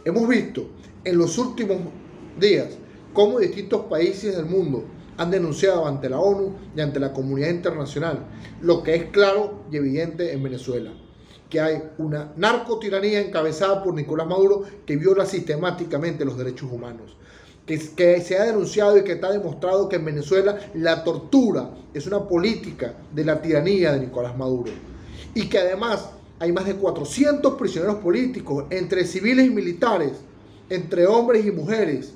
Hemos visto en los últimos días cómo distintos países del mundo han denunciado ante la ONU y ante la comunidad internacional lo que es claro y evidente en Venezuela, que hay una narcotiranía encabezada por Nicolás Maduro que viola sistemáticamente los derechos humanos, que se ha denunciado y que está demostrado que en Venezuela la tortura es una política de la tiranía de Nicolás Maduro, y que además hay más de 400 prisioneros políticos, entre civiles y militares, entre hombres y mujeres,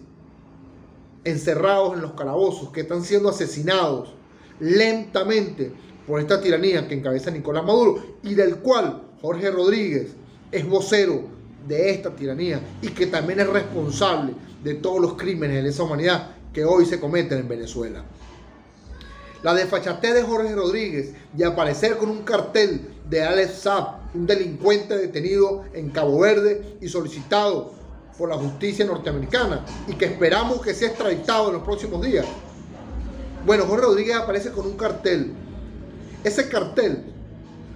encerrados en los calabozos, que están siendo asesinados lentamente por esta tiranía que encabeza Nicolás Maduro y del cual Jorge Rodríguez es vocero de esta tiranía y que también es responsable de todos los crímenes de lesa humanidad que hoy se cometen en Venezuela. La desfachatez de Jorge Rodríguez y aparecer con un cartel de Alex Saab, un delincuente detenido en Cabo Verde y solicitado por la justicia norteamericana y que esperamos que sea extraditado en los próximos días. Bueno, Jorge Rodríguez aparece con un cartel. Ese cartel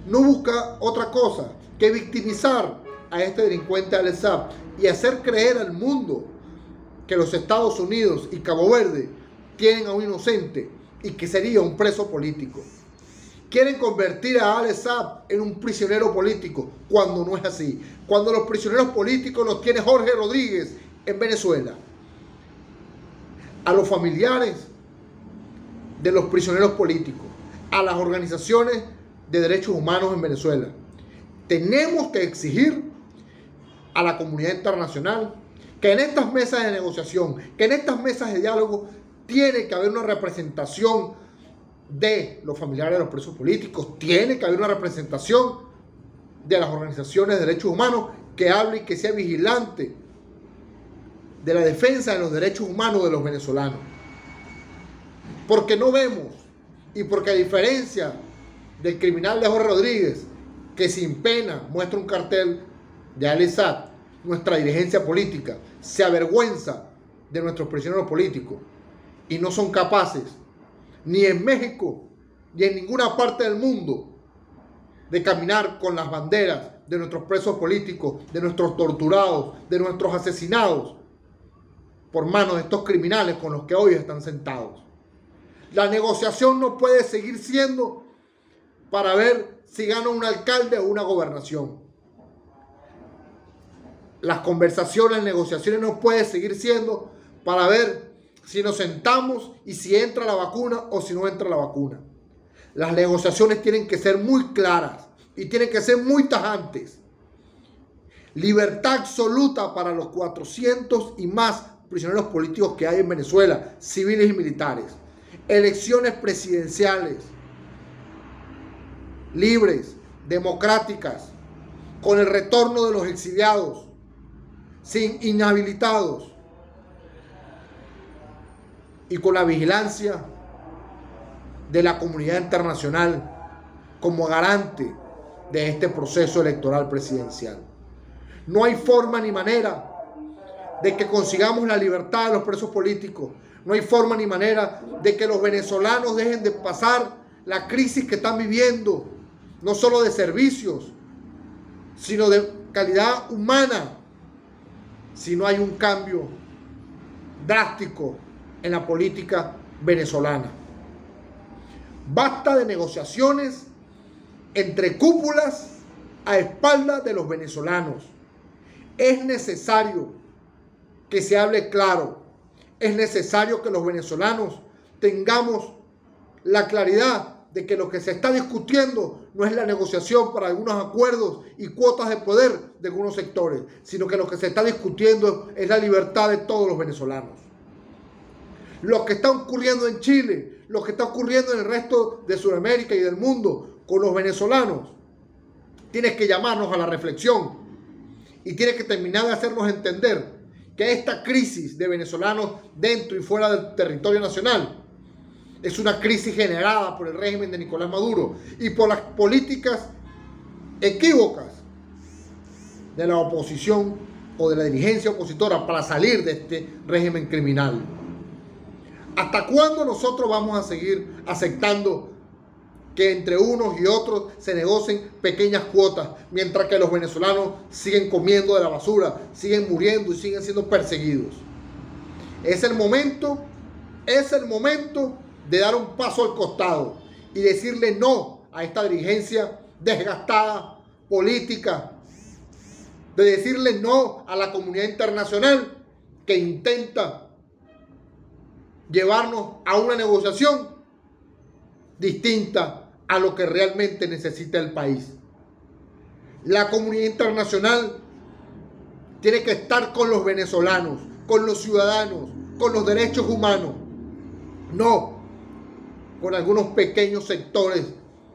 no busca otra cosa que victimizar a este delincuente Alex Saab y hacer creer al mundo que los Estados Unidos y Cabo Verde tienen a un inocente y que sería un preso político. Quieren convertir a Alex Saab en un prisionero político cuando no es así. Cuando los prisioneros políticos los tiene Jorge Rodríguez en Venezuela. A los familiares de los prisioneros políticos, a las organizaciones de derechos humanos en Venezuela, tenemos que exigir a la comunidad internacional que en estas mesas de negociación, que en estas mesas de diálogo, tiene que haber una representación de los familiares de los presos políticos, tiene que haber una representación de las organizaciones de derechos humanos que hable y que sea vigilante de la defensa de los derechos humanos de los venezolanos. Porque no vemos, y porque a diferencia del criminal de Jorge Rodríguez, que sin pena muestra un cartel de Alex Saab, nuestra dirigencia política se avergüenza de nuestros prisioneros políticos y no son capaces, ni en México, ni en ninguna parte del mundo, de caminar con las banderas de nuestros presos políticos, de nuestros torturados, de nuestros asesinados por manos de estos criminales con los que hoy están sentados. La negociación no puede seguir siendo para ver si gana un alcalde o una gobernación. Las conversaciones, negociaciones no pueden seguir siendo para ver si nos sentamos y si entra la vacuna o si no entra la vacuna. Las negociaciones tienen que ser muy claras y tienen que ser muy tajantes. Libertad absoluta para los 400 y más prisioneros políticos que hay en Venezuela, civiles y militares. Elecciones presidenciales libres, democráticas, con el retorno de los exiliados, sin inhabilitados y con la vigilancia de la comunidad internacional como garante de este proceso electoral presidencial. No hay forma ni manera de que consigamos la libertad de los presos políticos. No hay forma ni manera de que los venezolanos dejen de pasar la crisis que están viviendo, no solo de servicios, sino de calidad humana, si no hay un cambio drástico en la política venezolana. Basta de negociaciones entre cúpulas a espaldas de los venezolanos. Es necesario que se hable claro. Es necesario que los venezolanos tengamos la claridad de que lo que se está discutiendo no es la negociación para algunos acuerdos y cuotas de poder de algunos sectores, sino que lo que se está discutiendo es la libertad de todos los venezolanos. Lo que está ocurriendo en Chile, lo que está ocurriendo en el resto de Sudamérica y del mundo con los venezolanos, tiene que llamarnos a la reflexión y tiene que terminar de hacernos entender que esta crisis de venezolanos dentro y fuera del territorio nacional es una crisis generada por el régimen de Nicolás Maduro y por las políticas equívocas de la oposición o de la dirigencia opositora para salir de este régimen criminal. ¿Hasta cuándo nosotros vamos a seguir aceptando que entre unos y otros se negocien pequeñas cuotas, mientras que los venezolanos siguen comiendo de la basura, siguen muriendo y siguen siendo perseguidos. Es el momento de dar un paso al costado y decirle no a esta dirigencia desgastada, política, de decirle no a la comunidad internacional que intenta llevarnos a una negociación distinta a lo que realmente necesita el país. La comunidad internacional tiene que estar con los venezolanos, con los ciudadanos, con los derechos humanos, no con algunos pequeños sectores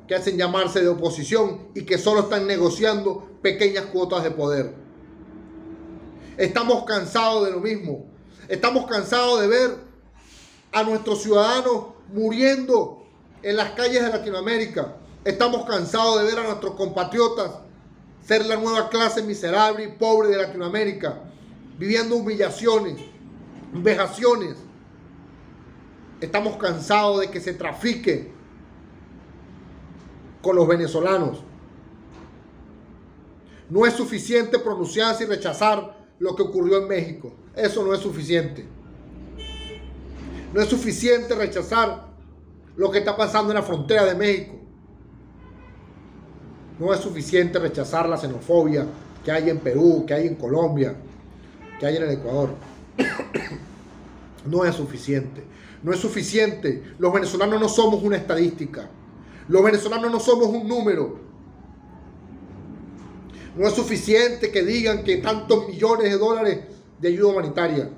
que hacen llamarse de oposición y que solo están negociando pequeñas cuotas de poder. Estamos cansados de lo mismo. Estamos cansados de ver a nuestros ciudadanos muriendo en las calles de Latinoamérica. Estamos cansados de ver a nuestros compatriotas ser la nueva clase miserable y pobre de Latinoamérica, viviendo humillaciones, vejaciones. Estamos cansados de que se trafique con los venezolanos. No es suficiente pronunciarse y rechazar lo que ocurrió en México. Eso no es suficiente. No es suficiente rechazar lo que está pasando en la frontera de México. No es suficiente rechazar la xenofobia que hay en Perú, que hay en Colombia, que hay en el Ecuador. No es suficiente. No es suficiente. Los venezolanos no somos una estadística. Los venezolanos no somos un número. No es suficiente que digan que tantos millones de dólares de ayuda humanitaria.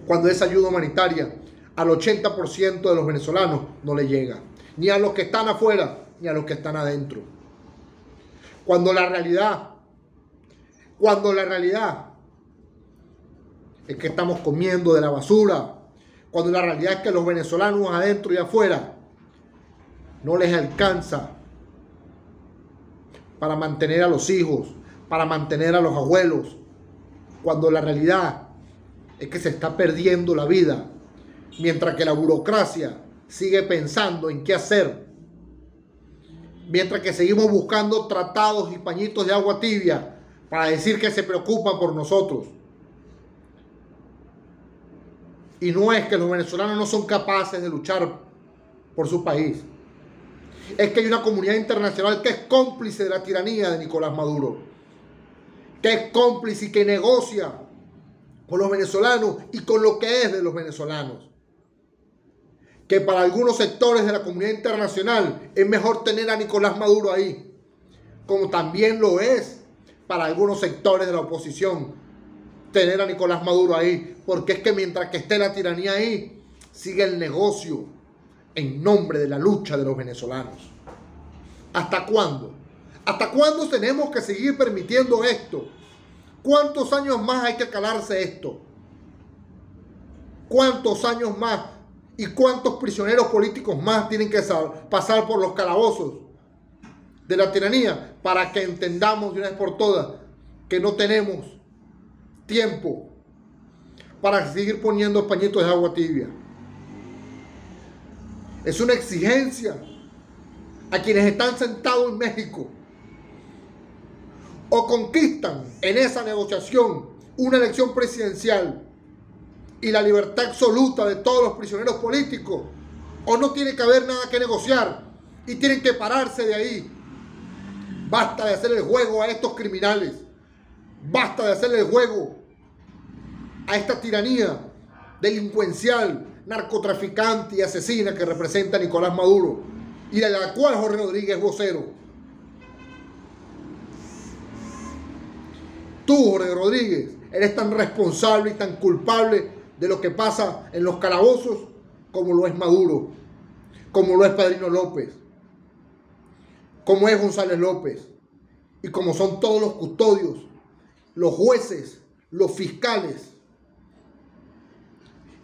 Cuando esa ayuda humanitaria al 80% de los venezolanos no le llega. Ni a los que están afuera, ni a los que están adentro. Cuando la realidad es que estamos comiendo de la basura. Cuando la realidad es que los venezolanos adentro y afuera no les alcanza para mantener a los hijos, para mantener a los abuelos. Cuando la realidad es que se está perdiendo la vida, mientras que la burocracia sigue pensando en qué hacer, mientras que seguimos buscando tratados y pañitos de agua tibia para decir que se preocupan por nosotros. Y no es que los venezolanos no son capaces de luchar por su país. Es que hay una comunidad internacional que es cómplice de la tiranía de Nicolás Maduro, que es cómplice y que negocia con los venezolanos y con lo que es de los venezolanos. Que para algunos sectores de la comunidad internacional es mejor tener a Nicolás Maduro ahí, como también lo es para algunos sectores de la oposición tener a Nicolás Maduro ahí, porque es que mientras que esté la tiranía ahí, sigue el negocio en nombre de la lucha de los venezolanos. ¿Hasta cuándo? ¿Hasta cuándo tenemos que seguir permitiendo esto? ¿Cuántos años más hay que calarse esto? ¿Cuántos años más? ¿Y cuántos prisioneros políticos más tienen que pasar por los calabozos de la tiranía para que entendamos de una vez por todas que no tenemos tiempo para seguir poniendo pañitos de agua tibia? Es una exigencia a quienes están sentados en México o conquistan en esa negociación una elección presidencial y la libertad absoluta de todos los prisioneros políticos, o no tiene que haber nada que negociar y tienen que pararse de ahí. Basta de hacer el juego a estos criminales. Basta de hacerle el juego a esta tiranía delincuencial, narcotraficante y asesina que representa Nicolás Maduro y de la cual Jorge Rodríguez es vocero. Tú, Jorge Rodríguez, eres tan responsable y tan culpable de lo que pasa en los calabozos como lo es Maduro, como lo es Padrino López, como es González López y como son todos los custodios, los jueces, los fiscales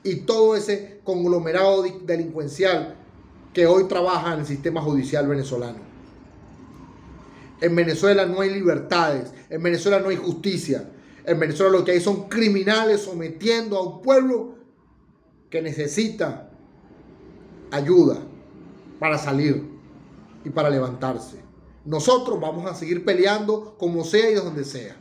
y todo ese conglomerado delincuencial que hoy trabaja en el sistema judicial venezolano. En Venezuela no hay libertades, en Venezuela no hay justicia. En Venezuela lo que hay son criminales sometiendo a un pueblo que necesita ayuda, para salir y para levantarse. Nosotros vamos a seguir peleando como sea y de donde sea.